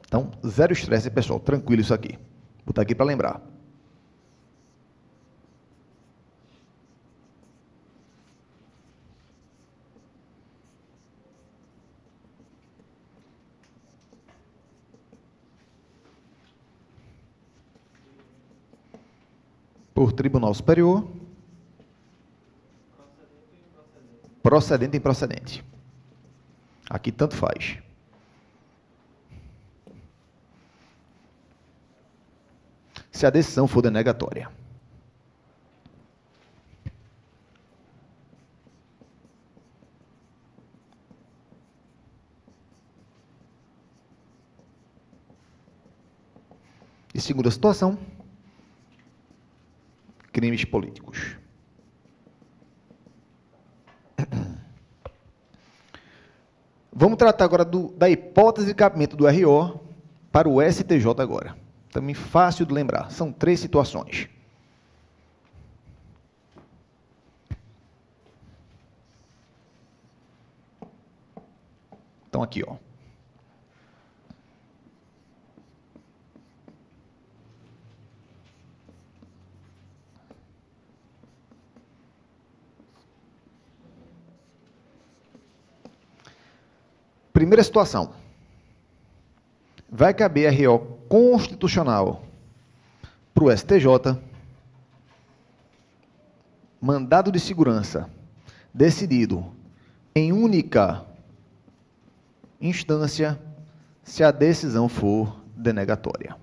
Então, zero estresse, pessoal. Tranquilo isso aqui. Vou botar aqui para lembrar. Por Tribunal Superior. Procedente e improcedente. Aqui tanto faz. Se a decisão for denegatória. E segunda situação, crimes políticos. Vamos tratar agora da hipótese de cabimento do RO para o STJ agora. Também fácil de lembrar. São 3 situações. Então, aqui, ó. Primeira situação. Vai caber RO constitucional para o STJ, mandado de segurança decidido em única instância se a decisão for denegatória.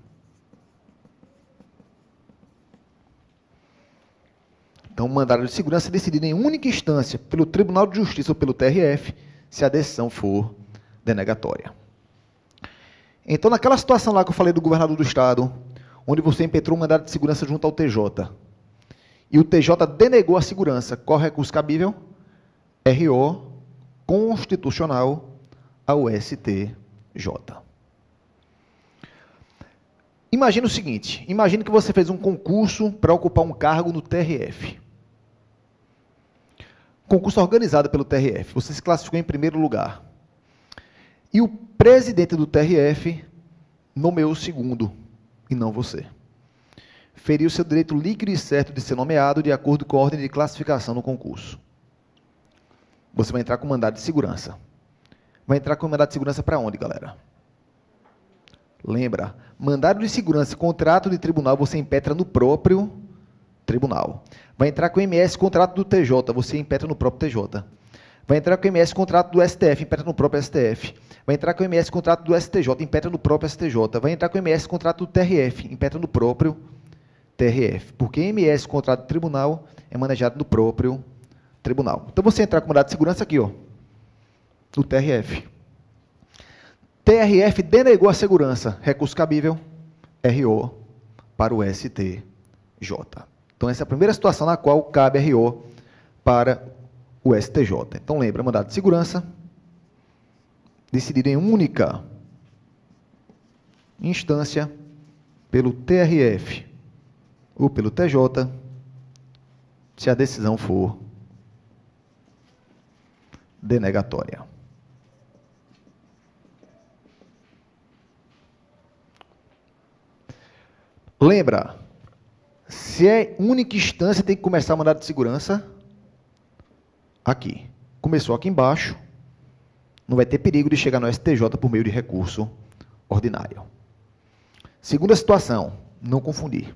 Então, mandado de segurança decidido em única instância pelo Tribunal de Justiça ou pelo TRF se a decisão for denegatória. Então, naquela situação lá que eu falei do governador do Estado, onde você impetrou um mandado de segurança junto ao TJ, e o TJ denegou a segurança, qual recurso cabível? RO constitucional ao STJ. Imagina o seguinte, imagine que você fez um concurso para ocupar um cargo no TRF. Concurso organizado pelo TRF, você se classificou em primeiro lugar. E o presidente do TRF nomeou o segundo, e não você. Feriu seu direito líquido e certo de ser nomeado de acordo com a ordem de classificação no concurso. Você vai entrar com mandado de segurança. Vai entrar com mandado de segurança para onde, galera? Lembra, mandado de segurança e contrato de tribunal você impetra no próprio tribunal. Vai entrar com MS, contrato do TJ, você impetra no próprio TJ. Vai entrar com MS, contrato do STF, impetra no próprio STF. Vai entrar com MS, contrato do STJ, impetra no próprio STJ. Vai entrar com MS, contrato do TRF, impetra no próprio TRF. Porque MS, contrato do tribunal, é manejado no próprio tribunal. Então, você entrar com mandado de segurança aqui, ó, no TRF. TRF denegou a segurança. Recurso cabível, RO para o STJ. Então, essa é a primeira situação na qual cabe RO para o STJ. Então, lembra, mandado de segurança, decidido em única instância pelo TRF ou pelo TJ, se a decisão for denegatória. Lembra, se é única instância, tem que começar o mandado de segurança aqui. Começou aqui embaixo, não vai ter perigo de chegar no STJ por meio de recurso ordinário. Segunda situação, não confundir.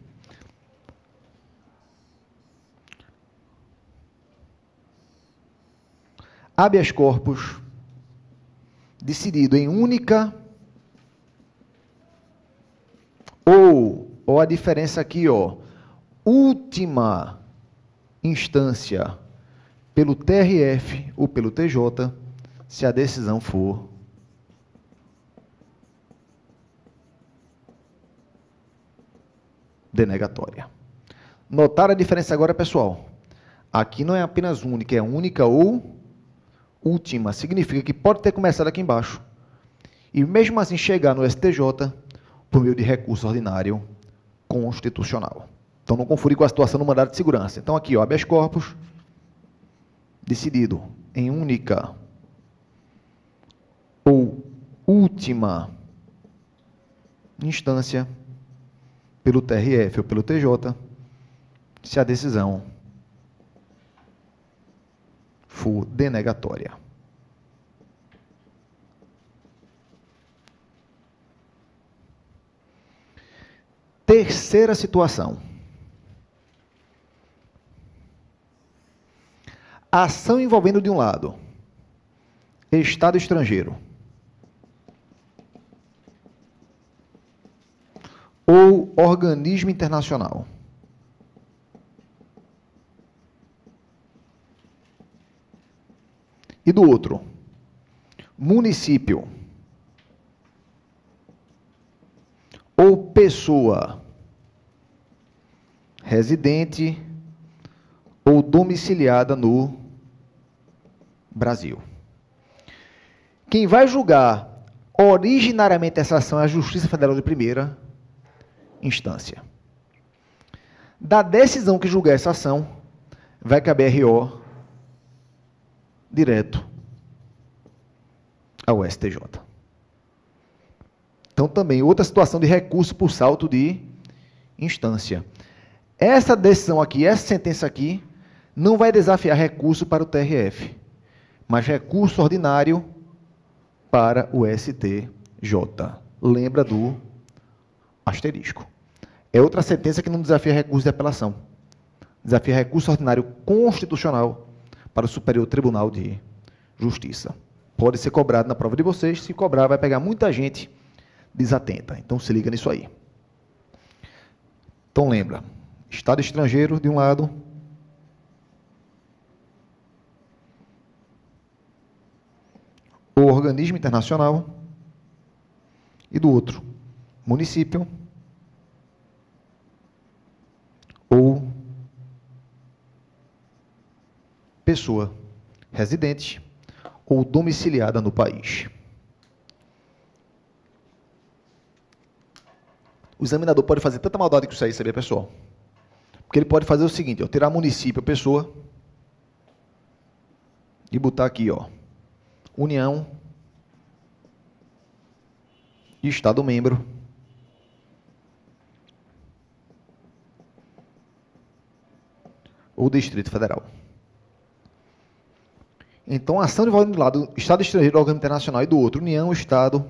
Habeas corpus, decidido em única ou a diferença aqui, ó, última instância pelo TRF ou pelo TJ, se a decisão for denegatória. Notar a diferença agora, pessoal. Aqui não é apenas única, é única ou última. Significa que pode ter começado aqui embaixo. E mesmo assim chegar no STJ por meio de recurso ordinário constitucional. Então, não confundir com a situação do mandado de segurança. Então, aqui, ó, habeas corpus, decidido em única ou última instância pelo TRF ou pelo TJ, se a decisão for denegatória. Terceira situação. Ação envolvendo, de um lado, Estado estrangeiro ou organismo internacional. E do outro, município ou pessoa residente ou domiciliada no Brasil. Quem vai julgar originariamente essa ação é a Justiça Federal de primeira instância. Da decisão que julgar essa ação, vai caber RO direto ao STJ. Então, também, outra situação de recurso por salto de instância. Essa decisão aqui, essa sentença aqui, não vai desafiar recurso para o TRF, mas recurso ordinário para o STJ. Lembra do asterisco. É outra sentença que não desafia recurso de apelação. Desafia recurso ordinário constitucional para o Superior Tribunal de Justiça. Pode ser cobrado na prova de vocês. Se cobrar, vai pegar muita gente desatenta. Então, se liga nisso aí. Então, lembra. Estado estrangeiro, de um lado. O organismo internacional. E do outro, município. Ou pessoa residente ou domiciliada no país. O examinador pode fazer tanta maldade com isso aí, sabia, pessoal? Porque ele pode fazer o seguinte, ó, tirar município, pessoa, e botar aqui, ó, União, Estado membro, ou Distrito Federal. Então, a ação envolvendo, de um lado, Estado estrangeiro, órgão internacional, e do outro, União, Estado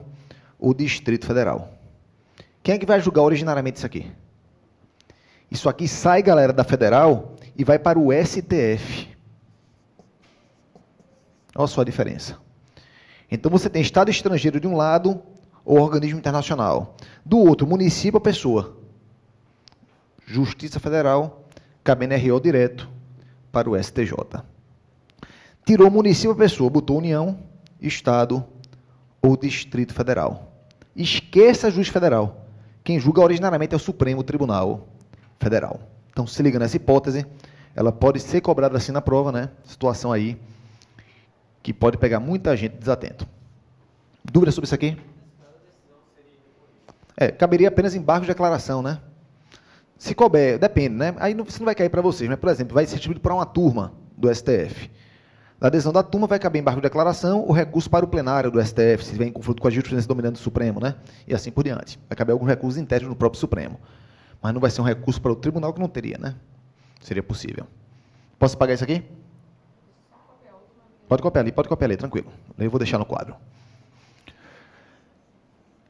ou Distrito Federal. Quem é que vai julgar originariamente isso aqui? Isso aqui sai, galera, da Federal e vai para o STF. Olha só a diferença. Então, você tem Estado estrangeiro de um lado, ou organismo internacional. Do outro, município ou pessoa. Justiça Federal, cabendo RO direto para o STJ. Tirou município ou pessoa, botou União, Estado ou Distrito Federal. Esqueça juiz federal. Quem julga originariamente é o Supremo Tribunal Federal. Então, se liga nessa hipótese, ela pode ser cobrada assim na prova, né? Situação aí que pode pegar muita gente desatento. Dúvida sobre isso aqui? Caberia apenas embargo de declaração, né? Se couber, depende, né? Aí isso não vai cair para vocês, mas, por exemplo, vai ser distribuído para uma turma do STF. Da adesão da turma vai caber embargo de declaração ou recurso para o plenário do STF, se vem em conflito com a jurisprudência dominante do Supremo, né? E assim por diante. Vai caber alguns recursos internos no próprio Supremo. Mas não vai ser um recurso para o tribunal que não teria, né? Seria possível. Posso pagar isso aqui? Pode copiar ali, tranquilo. Eu vou deixar no quadro.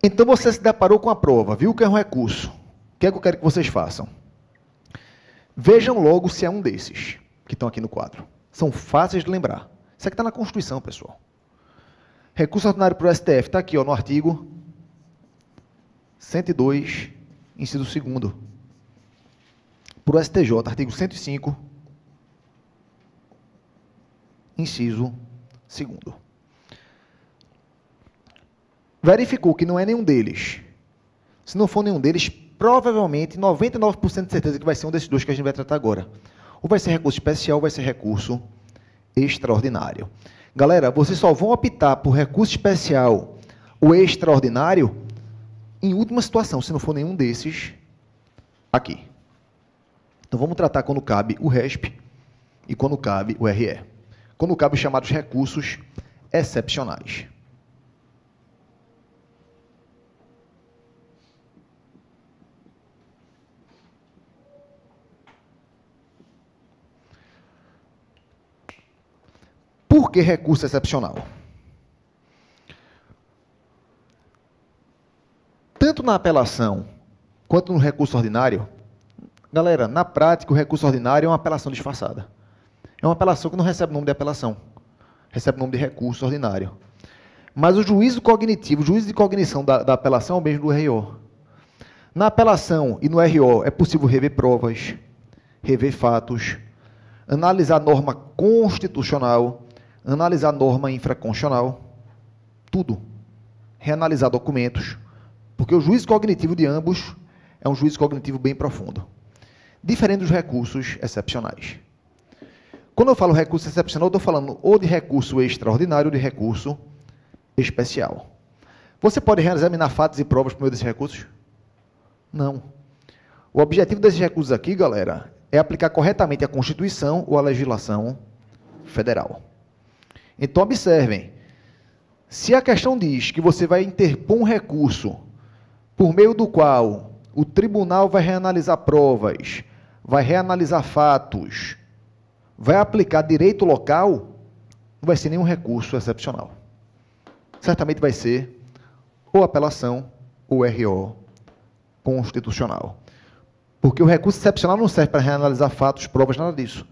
Então, você se deparou com a prova, viu que é um recurso. O que é que eu quero que vocês façam? Vejam logo se é um desses que estão aqui no quadro. São fáceis de lembrar. Isso aqui está na Constituição, pessoal. Recurso ordinário para o STF, está aqui, ó, no artigo 102, inciso 2º. Para o STJ, artigo 105, inciso 2º. Verificou que não é nenhum deles. Se não for nenhum deles, provavelmente, 99% de certeza que vai ser um desses dois que a gente vai tratar agora. Ou vai ser recurso especial, ou vai ser recurso extraordinário. Galera, vocês só vão optar por recurso especial ou extraordinário em última situação, se não for nenhum desses aqui. Então, vamos tratar quando cabe o RESP e quando cabe o RE. Quando cabe os chamados recursos excepcionais. Por que recurso excepcional? Tanto na apelação quanto no recurso ordinário, galera, na prática, o recurso ordinário é uma apelação disfarçada. É uma apelação que não recebe o nome de apelação, recebe o nome de recurso ordinário. Mas o juízo cognitivo, o juízo de cognição da apelação é o mesmo do RO. Na apelação e no RO é possível rever provas, rever fatos, analisar norma constitucional, analisar norma infraconstitucional, tudo. Reanalisar documentos, porque o juízo cognitivo de ambos é um juízo cognitivo bem profundo. Diferente dos recursos excepcionais. Quando eu falo recurso excepcional, eu estou falando ou de recurso extraordinário ou de recurso especial. Você pode reexaminar fatos e provas por meio desses recursos? Não. O objetivo desses recursos aqui, galera, é aplicar corretamente a Constituição ou a legislação federal. Então, observem. Se a questão diz que você vai interpor um recurso por meio do qual o tribunal vai reanalisar provas, vai reanalisar fatos, vai aplicar direito local, não vai ser nenhum recurso excepcional. Certamente vai ser ou apelação ou RO constitucional. Porque o recurso excepcional não serve para reanalisar fatos, provas, nada disso.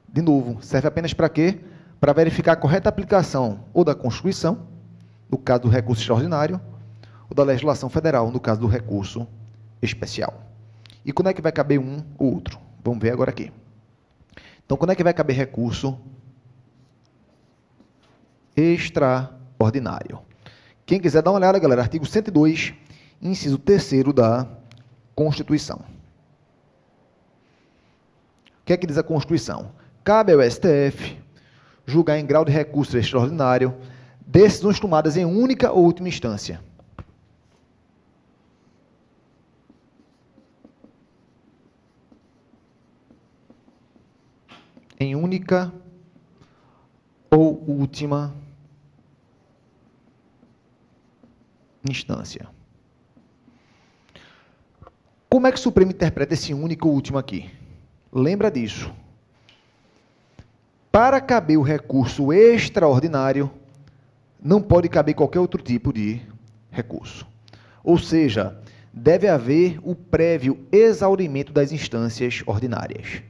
De novo, serve apenas para quê? Para verificar a correta aplicação ou da Constituição, no caso do recurso extraordinário, ou da legislação federal, no caso do recurso especial. E quando é que vai caber um ou outro? Vamos ver agora aqui. Então, quando é que vai caber recurso extraordinário? Quem quiser dar uma olhada, galera, artigo 102, inciso 3º da Constituição. O que é que diz a Constituição? Cabe ao STF julgar em grau de recurso extraordinário decisões tomadas em única ou última instância. Em única ou última instância. Como é que o Supremo interpreta esse único ou último aqui? Lembra disso. Para caber o recurso extraordinário, não pode caber qualquer outro tipo de recurso. Ou seja, deve haver o prévio exaurimento das instâncias ordinárias.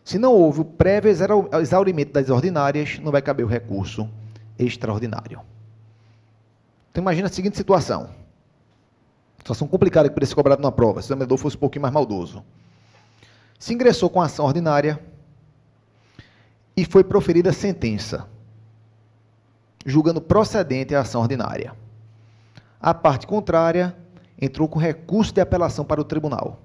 Se não houve o prévio exaurimento das ordinárias, não vai caber o recurso extraordinário. Então, imagina a seguinte situação. Situação complicada que poderia ser cobrada numa prova, se o examinador fosse um pouquinho mais maldoso. Se ingressou com a ação ordinária e foi proferida sentença, julgando procedente a ação ordinária. A parte contrária entrou com recurso de apelação para o tribunal.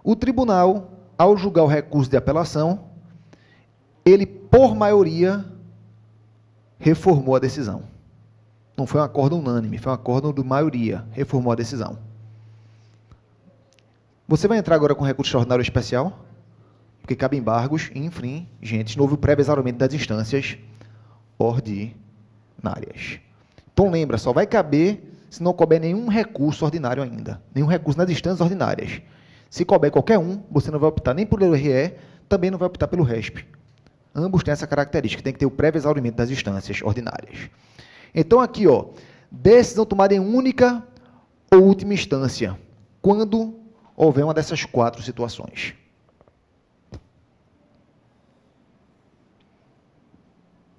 O tribunal, ao julgar o recurso de apelação, ele, por maioria, reformou a decisão. Não foi um acordo unânime, foi um acordo de maioria, reformou a decisão. Você vai entrar agora com recurso extraordinário especial, porque cabe embargos e infringentes. Não houve o prévio exaurimento das instâncias ordinárias. Então, lembra, só vai caber se não couber nenhum recurso ordinário ainda, nenhum recurso nas instâncias ordinárias. Se couber qualquer um, você não vai optar nem pelo RE, também não vai optar pelo RESP. Ambos têm essa característica, tem que ter o prévio exaurimento das instâncias ordinárias. Então, aqui, ó, decisão tomada em única ou última instância, quando houver uma dessas 4 situações.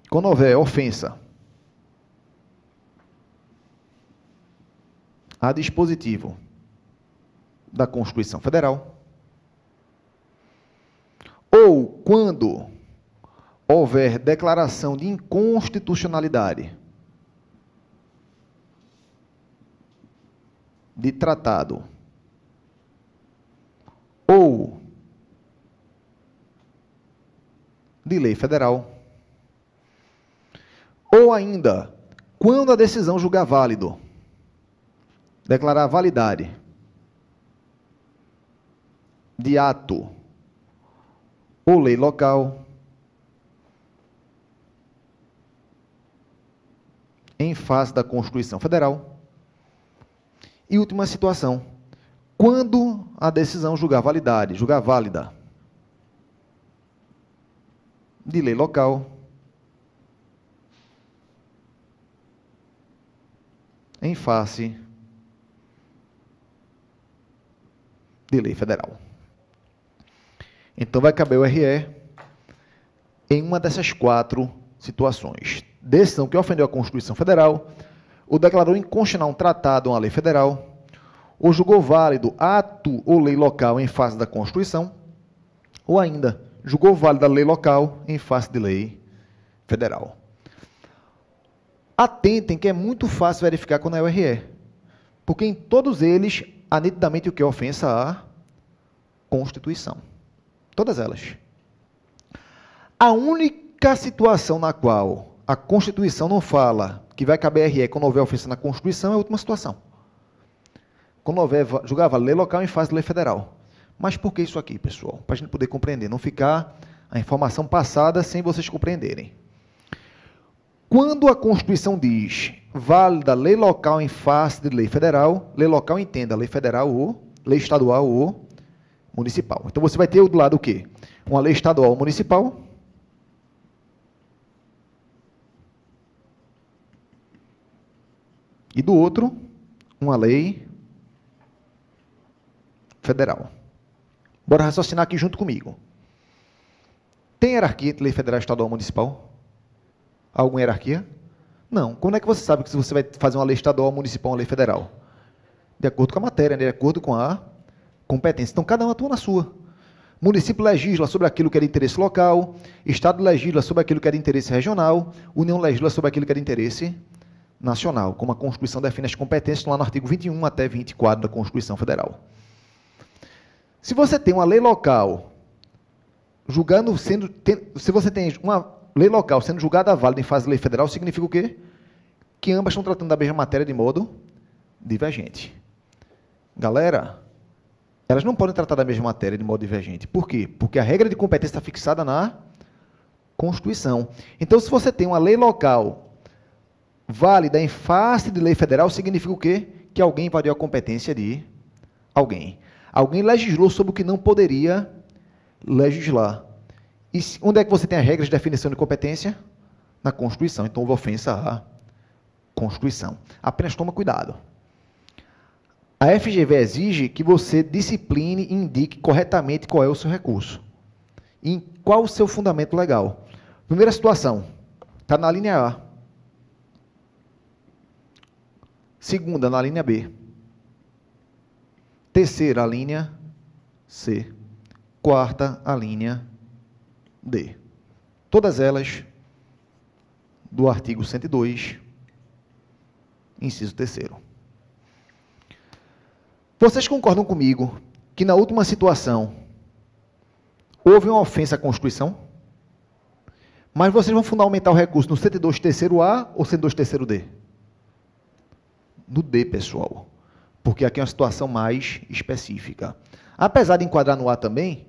Quando houver ofensa a dispositivo da Constituição Federal, ou quando houver declaração de inconstitucionalidade de tratado, ou de lei federal, ou ainda, quando a decisão julgar válido, declarar a validade de ato ou lei local em face da Constituição Federal. E última situação, quando a decisão julgar validade, julgar válida de lei local em face de lei federal. Então, vai caber o RE em uma dessas 4 situações. Decisão que ofendeu a Constituição Federal, ou declarou inconstitucional um tratado ou uma lei federal, ou julgou válido ato ou lei local em face da Constituição, ou ainda julgou válida a lei local em face de lei federal. Atentem que é muito fácil verificar quando é o RE, porque em todos eles há nitidamente o que é ofensa à Constituição. Todas elas. A única situação na qual a Constituição não fala que vai caber RE quando houver ofensa na Constituição é a última situação. Quando houver julgar lei local em face de lei federal. Mas por que isso aqui, pessoal? Para a gente poder compreender, não ficar a informação passada sem vocês compreenderem. Quando a Constituição diz válida lei local em face de lei federal, lei local entenda lei federal ou lei estadual ou municipal. Então você vai ter do lado o quê? Uma lei estadual ou municipal. E do outro, uma lei federal. Bora raciocinar aqui junto comigo. Tem hierarquia entre lei federal, estadual e municipal? Alguma hierarquia? Não. Como é que você sabe que se você vai fazer uma lei estadual ou municipal, uma lei federal? De acordo com a matéria, de acordo com a competência. Então, cada um atua na sua. Município legisla sobre aquilo que é de interesse local, Estado legisla sobre aquilo que é de interesse regional, União legisla sobre aquilo que é de interesse nacional, como a Constituição define as competências, lá no artigo 21 até 24 da Constituição Federal. Se você tem uma lei local se você tem uma lei local sendo julgada válida em fase de lei federal, significa o quê? Que ambas estão tratando da mesma matéria de modo divergente. Galera, elas não podem tratar da mesma matéria de modo divergente. Por quê? Porque a regra de competência está fixada na Constituição. Então, se você tem uma lei local válida em face de lei federal, significa o quê? Que alguém invadiu a competência de alguém. Alguém legislou sobre o que não poderia legislar. E onde é que você tem as regras de definição de competência? Na Constituição. Então, houve ofensa à Constituição. Apenas toma cuidado. A FGV exige que você discipline e indique corretamente qual é o seu recurso. E qual o seu fundamento legal. Primeira situação, está na linha A. Segunda, na linha B. Terceira, a linha C. Quarta, a linha D. Todas elas do artigo 102, inciso 3º. Vocês concordam comigo que na última situação houve uma ofensa à Constituição? Mas vocês vão fundamentar o recurso no 102 terceiro A ou 102 terceiro D? No D, pessoal. Porque aqui é uma situação mais específica. Apesar de enquadrar no A também,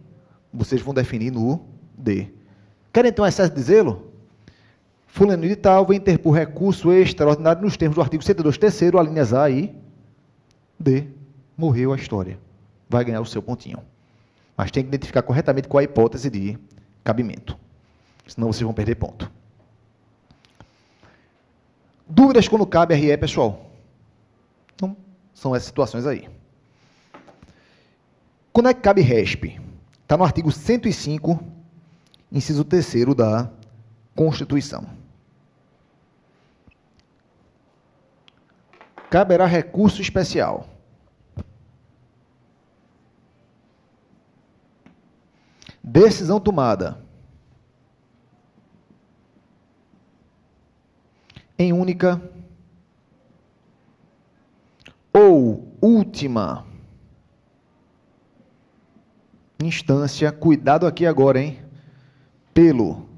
vocês vão definir no D. Querem ter um excesso de zelo? Fulano de tal vai interpor recurso extraordinário nos termos do artigo 102 terceiro, alíneas A e D. Morreu a história. Vai ganhar o seu pontinho. Mas tem que identificar corretamente qual é a hipótese de cabimento. Senão vocês vão perder ponto. Dúvidas quando cabe RE, pessoal? Então, são essas situações aí. Quando é que cabe RESP? Está no artigo 105, inciso 3º da Constituição. Caberá recurso especial. Decisão tomada em única ou última instância, cuidado aqui agora, hein? Pelo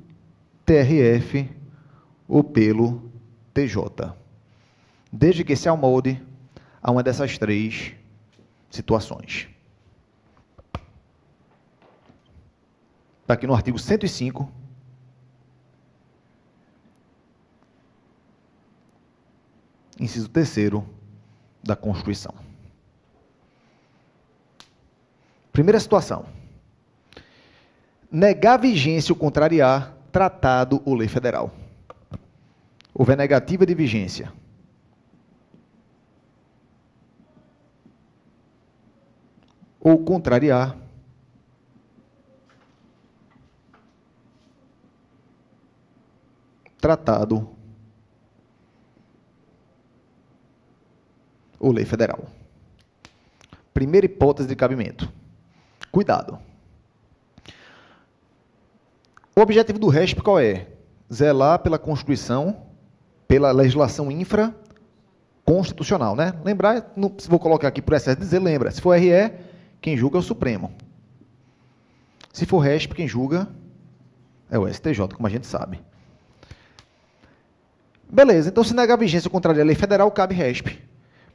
TRF ou pelo TJ. Desde que se amolde a uma dessas 3 situações. Está aqui no artigo 105, inciso 3º da Constituição. Primeira situação. Negar vigência ou contrariar tratado ou lei federal. Houver negativa de vigência. Ou contrariar tratado ou lei federal. Primeira hipótese de cabimento. Cuidado. O objetivo do RESP qual é? Zelar pela Constituição, pela legislação infraconstitucional, né? Lembrar, não, se vou colocar aqui por excesso de dizer, lembra, se for RE, quem julga é o Supremo. Se for RESP, quem julga é o STJ, como a gente sabe. Beleza, então se negar vigência contrária à lei federal, cabe RESP.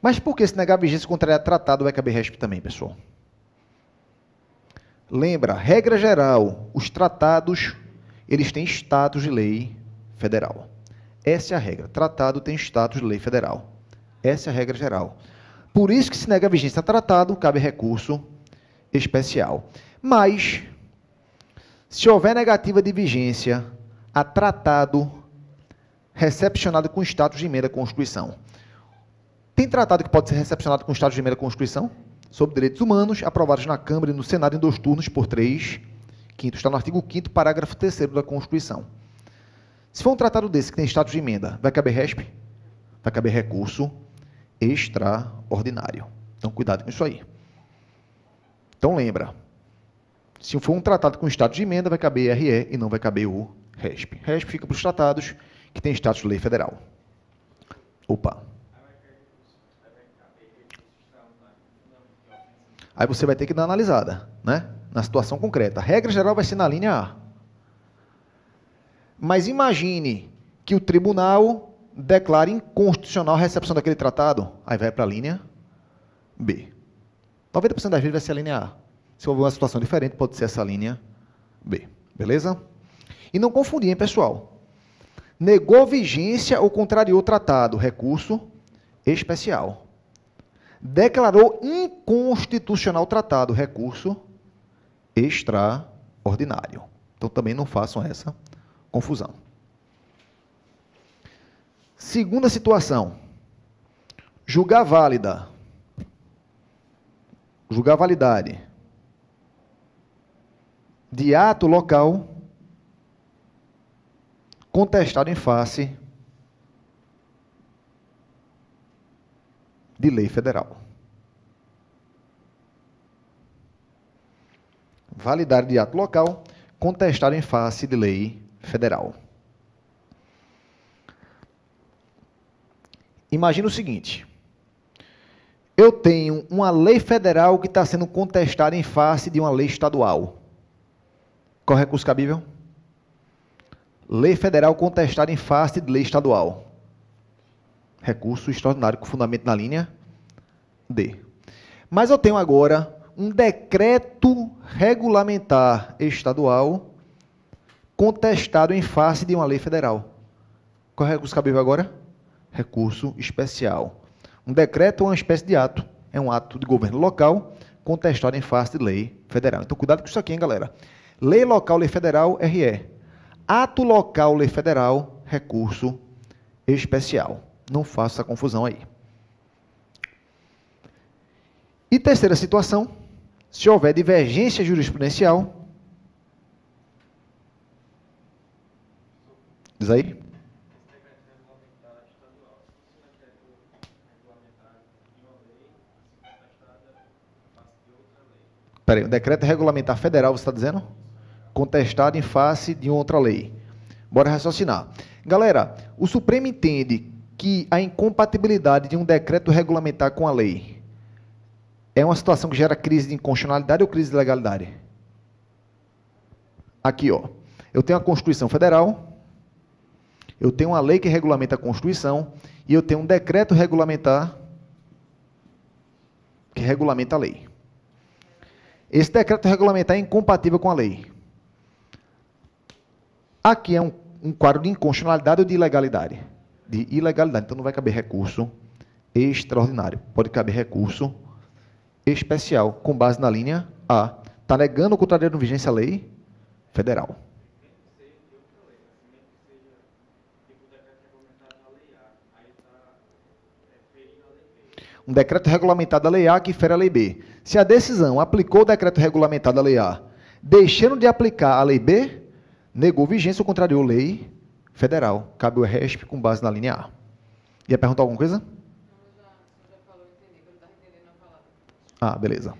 Mas por que se negar vigência contrária a tratado vai caber RESP também, pessoal? Lembra, regra geral, os tratados, eles têm status de lei federal. Essa é a regra. Tratado tem status de lei federal. Essa é a regra geral. Por isso que se nega vigência a tratado, cabe recurso especial. Mas, se houver negativa de vigência a tratado recepcionado com status de emenda à Constituição. Tem tratado que pode ser recepcionado com status de emenda à Constituição? Sobre direitos humanos, aprovados na Câmara e no Senado em 2 turnos por 3/5. Está no artigo 5º, parágrafo 3º da Constituição. Se for um tratado desse que tem status de emenda, vai caber RESP? Vai caber recurso extraordinário. Então, cuidado com isso aí. Então, lembra, se for um tratado com status de emenda, vai caber RE e não vai caber o RESP. RESP fica para os tratados que têm status de lei federal. Opa. Aí você vai ter que dar uma analisada, né? Na situação concreta. A regra geral vai ser na linha A. Mas imagine que o tribunal declare inconstitucional a recepção daquele tratado. Aí vai para a linha B. 90% das vezes vai ser a linha A. Se houver uma situação diferente, pode ser essa linha B. Beleza? E não confundir, hein, pessoal? Negou vigência ou contrariou o tratado. Recurso especial. Declarou inconstitucional o tratado. Recurso extraordinário. Então, também não façam essa confusão. Segunda situação. Julgar válida. Julgar validade de ato local contestado em face de lei federal. Validade de ato local contestado em face de lei federal. Imagina o seguinte. Eu tenho uma lei federal que está sendo contestada em face de uma lei estadual. Qual é o recurso cabível? Lei federal contestada em face de lei estadual. Recurso extraordinário com fundamento na linha D. Mas eu tenho agora um decreto regulamentar estadual contestado em face de uma lei federal. Qual é o recurso cabível agora? Recurso especial. Um decreto é uma espécie de ato. É um ato de governo local contestado em face de lei federal. Então, cuidado com isso aqui, hein, galera? Lei local, lei federal, RE. Ato local, lei federal, recurso especial. Não faça essa confusão aí. E terceira situação, se houver divergência jurisprudencial, diz aí. Peraí, o decreto regulamentar federal, você está dizendo? Contestado em face de outra lei. Bora raciocinar. Galera, o Supremo entende que a incompatibilidade de um decreto regulamentar com a lei é uma situação que gera crise de inconstitucionalidade ou crise de legalidade? Aqui, ó. Eu tenho a Constituição Federal, eu tenho uma lei que regulamenta a Constituição e eu tenho um decreto regulamentar que regulamenta a lei. Esse decreto regulamentar é incompatível com a lei. Aqui é um quadro de inconstitucionalidade ou de ilegalidade? De ilegalidade. Então, não vai caber recurso extraordinário. Pode caber recurso especial, com base na linha A. Está negando ou contrariando vigência à lei federal. Um decreto regulamentado da Lei A que fere a Lei B. Se a decisão aplicou o decreto regulamentado da Lei A, deixando de aplicar a Lei B, negou vigência ou contrariou lei federal. Cabe o RESP com base na linha A. Ia perguntar alguma coisa? Já falou, entendi, eu não estava entendendo a palavra. Beleza.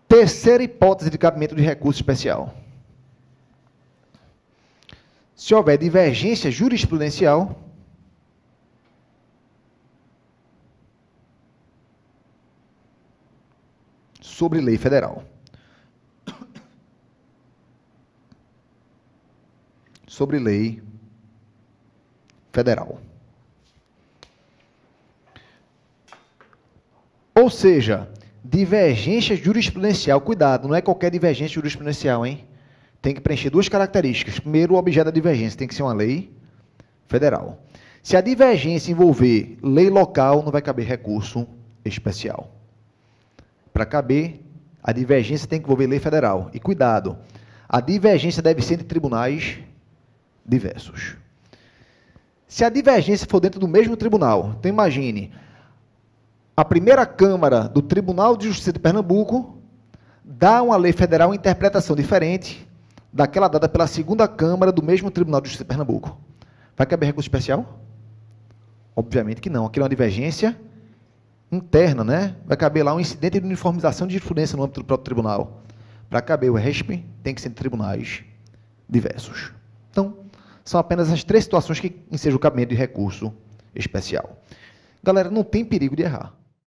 Terceira hipótese de cabimento de recurso especial. Se houver divergência jurisprudencial sobre lei federal. Sobre lei federal. Ou seja, divergência jurisprudencial. Cuidado, não é qualquer divergência jurisprudencial, hein? Tem que preencher duas características. Primeiro, o objeto da divergência tem que ser uma lei federal. Se a divergência envolver lei local, não vai caber recurso especial. Para caber, a divergência tem que envolver lei federal. E cuidado, a divergência deve ser entre tribunais diversos. Se a divergência for dentro do mesmo tribunal, então imagine, a primeira Câmara do Tribunal de Justiça de Pernambuco dá uma lei federal em interpretação diferente daquela dada pela segunda Câmara do mesmo Tribunal de Justiça de Pernambuco. Vai caber recurso especial? Obviamente que não. Aqui é uma divergência interna, né? Vai caber lá um incidente de uniformização de jurisprudência no âmbito do próprio tribunal. Para caber o RESP, tem que ser de tribunais diversos. Então, são apenas as três situações que ensejam o cabimento de recurso especial. Galera, não tem perigo de errar.